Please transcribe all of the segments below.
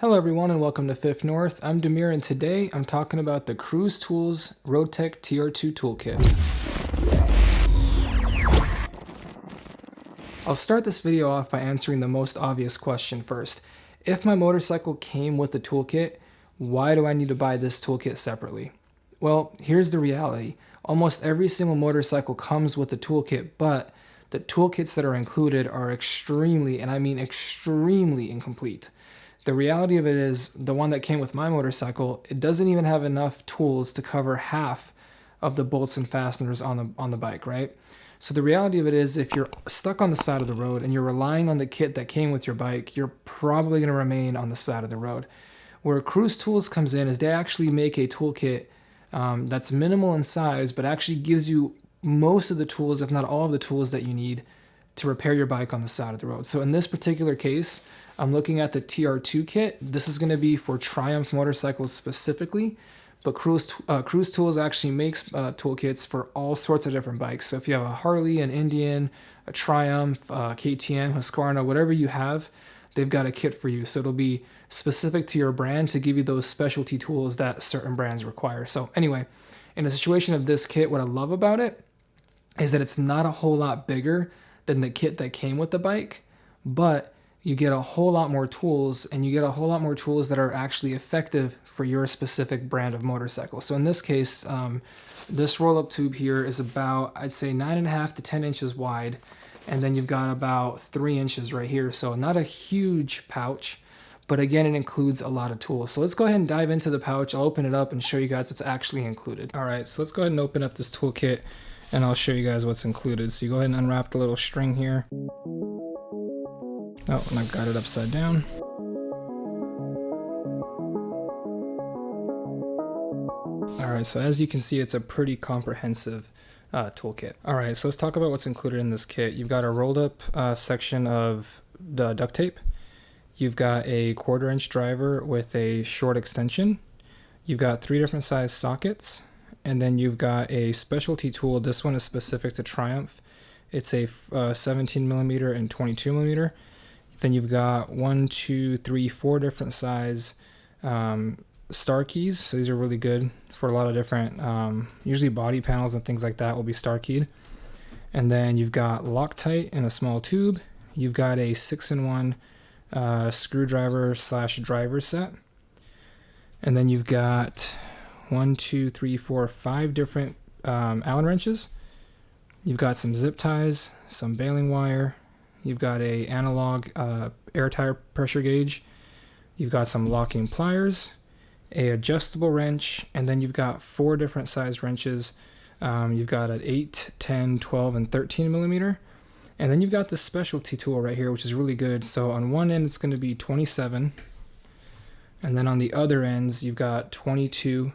Hello everyone and welcome to Fifth North. I'm Demir and today I'm talking about the CRUZTOOLS ROADTECH TR2 toolkit. I'll start this video off by answering the most obvious question first. If my motorcycle came with the toolkit, why do I need to buy this toolkit separately? Well, here's the reality. Almost every single motorcycle comes with a toolkit, but the toolkits that are included are extremely, and I mean extremely, incomplete. The reality of it is, the one that came with my motorcycle, it doesn't even have enough tools to cover half of the bolts and fasteners on the bike, right? So the reality of it is, if you're stuck on the side of the road and you're relying on the kit that came with your bike, you're probably going to remain on the side of the road. Where CRUZTOOLS comes in is they actually make a toolkit that's minimal in size, but actually gives you most of the tools, if not all of the tools that you need to repair your bike on the side of the road. So in this particular case, I'm looking at the TR2 kit. This is going to be for Triumph motorcycles specifically, but CRUZTOOLS actually makes toolkits for all sorts of different bikes. So if you have a Harley, an Indian, a Triumph, KTM, Husqvarna, whatever you have, they've got a kit for you. So it'll be specific to your brand to give you those specialty tools that certain brands require. So anyway, in a situation of this kit, what I love about it is that it's not a whole lot bigger than the kit that came with the bike, but you get a whole lot more tools, and you get a whole lot more tools that are actually effective for your specific brand of motorcycle. So in this case, this roll-up tube here is about, I'd say 9.5 to 10 inches wide, and then you've got about 3 inches right here. So not a huge pouch, but again, it includes a lot of tools. So let's go ahead and dive into the pouch. I'll open it up and show you guys what's actually included. All right, so let's go ahead and open up this toolkit, and I'll show you guys what's included. So you go ahead and unwrap the little string here. Oh, and I've got it upside down. Alright, so as you can see, it's a pretty comprehensive toolkit. Alright, so let's talk about what's included in this kit. You've got a rolled up section of the duct tape. You've got a 1/4 inch driver with a short extension. You've got 3 different size sockets. And then you've got a specialty tool. This one is specific to Triumph. It's a 17mm and 22mm. Then you've got 1, 2, 3, 4 different size star keys. So these are really good for a lot of different, usually body panels and things like that will be star keyed. And then you've got Loctite in a small tube. You've got a 6-in-1 screwdriver / driver set. And then you've got 1, 2, 3, 4, 5 different Allen wrenches. You've got some zip ties, some baling wire. You've got a analog air tire pressure gauge. You've got some locking pliers, a adjustable wrench, and then you've got 4 different size wrenches. You've got an 8, 10, 12, and 13mm. And then you've got this specialty tool right here, which is really good. So on one end, it's going to be 27. And then on the other ends, you've got 22,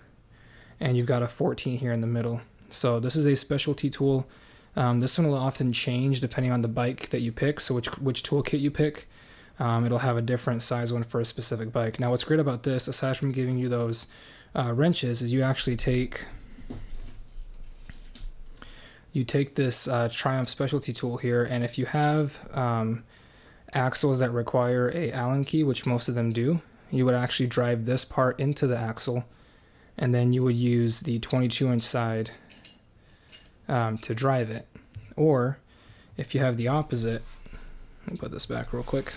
and you've got a 14 here in the middle. So this is a specialty tool. This one will often change depending on the bike that you pick, so which toolkit you pick. It'll have a different size one for a specific bike. Now what's great about this, aside from giving you those wrenches, is you actually take this Triumph specialty tool here, and if you have axles that require a Allen key, which most of them do, you would actually drive this part into the axle, and then you would use the 22-inch side to drive it. Or if you have the opposite, let me put this back real quick.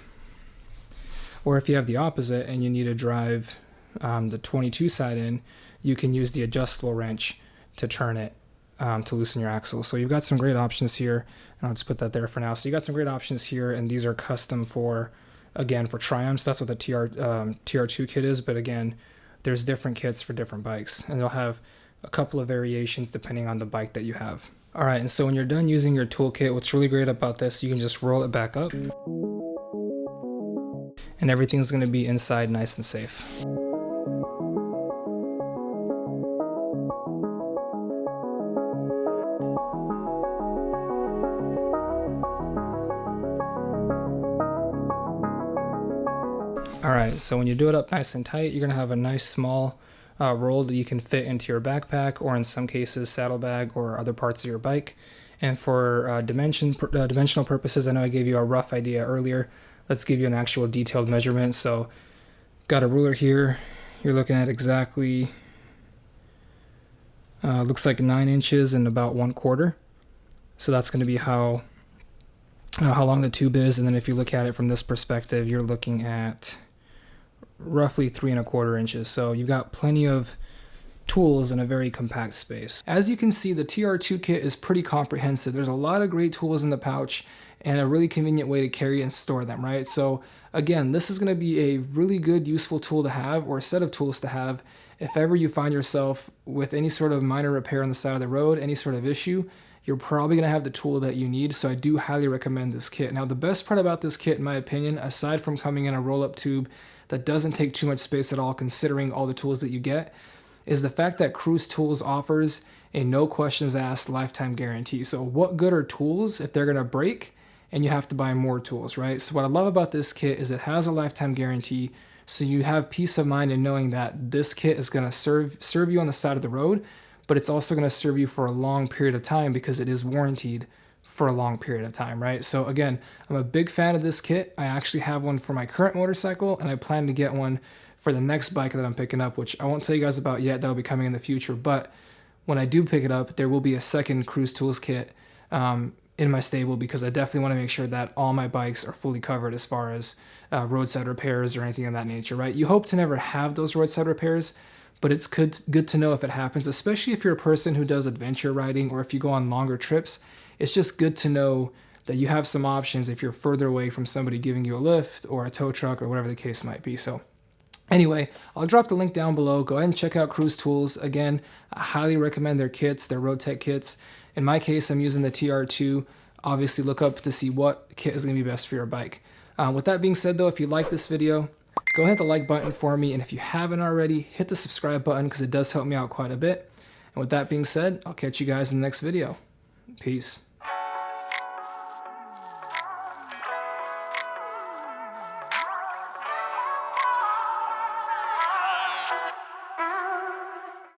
Or if you have the opposite and you need to drive the 22 side in, you can use the adjustable wrench to turn it to loosen your axle. So you've got some great options here, and I'll just put that there for now. So you got some great options here, and these are custom for, again, for Triumphs. That's what the TR2 kit is, but again, there's different kits for different bikes, and they'll have a couple of variations depending on the bike that you have. All right, and so when you're done using your toolkit, what's really great about this, you can just roll it back up, and everything's going to be inside nice and safe. All right, so when you do it up nice and tight, you're going to have a nice small roll that you can fit into your backpack, or in some cases saddlebag or other parts of your bike. And for dimensional purposes, I know I gave you a rough idea earlier. Let's give you an actual detailed measurement. So Got a ruler here. You're looking at exactly, looks like 9 inches and about 1/4. So that's going to be how long the tube is. And then if you look at it from this perspective, you're looking at roughly 3 1/4 inches. So you've got plenty of tools in a very compact space. As you can see, the TR2 kit is pretty comprehensive. There's a lot of great tools in the pouch and a really convenient way to carry and store them, right? So again, this is going to be a really good, useful tool to have, or a set of tools to have, if ever you find yourself with any sort of minor repair on the side of the road, any sort of issue. You're probably going to have the tool that you need, so I do highly recommend this kit. Now, the best part about this kit, in my opinion, aside from coming in a roll-up tube that doesn't take too much space at all, considering all the tools that you get, is the fact that CRUZTOOLS offers a no questions asked lifetime guarantee. So what good are tools if they're going to break and you have to buy more tools, right? So what I love about this kit is it has a lifetime guarantee, so you have peace of mind in knowing that this kit is going to serve you on the side of the road, but it's also going to serve you for a long period of time because it is warranted for a long period of time, right? So again, I'm a big fan of this kit. I actually have one for my current motorcycle, and I plan to get one for the next bike that I'm picking up, which I won't tell you guys about yet. That'll be coming in the future. But when I do pick it up, there will be a second CRUZTOOLS kit in my stable, because I definitely want to make sure that all my bikes are fully covered as far as roadside repairs or anything of that nature, right? You hope to never have those roadside repairs, but it's good to know if it happens, especially if you're a person who does adventure riding or if you go on longer trips. It's just good to know that you have some options if you're further away from somebody giving you a lift or a tow truck or whatever the case might be. So anyway, I'll drop the link down below. Go ahead and check out CRUZTOOLS. Again, I highly recommend their kits, their road-tech kits. In my case, I'm using the TR2. Obviously, look up to see what kit is going to be best for your bike. With that being said, though, if you like this video, go ahead hit the like button for me. And if you haven't already, hit the subscribe button, because it does help me out quite a bit. And with that being said, I'll catch you guys in the next video. Peace.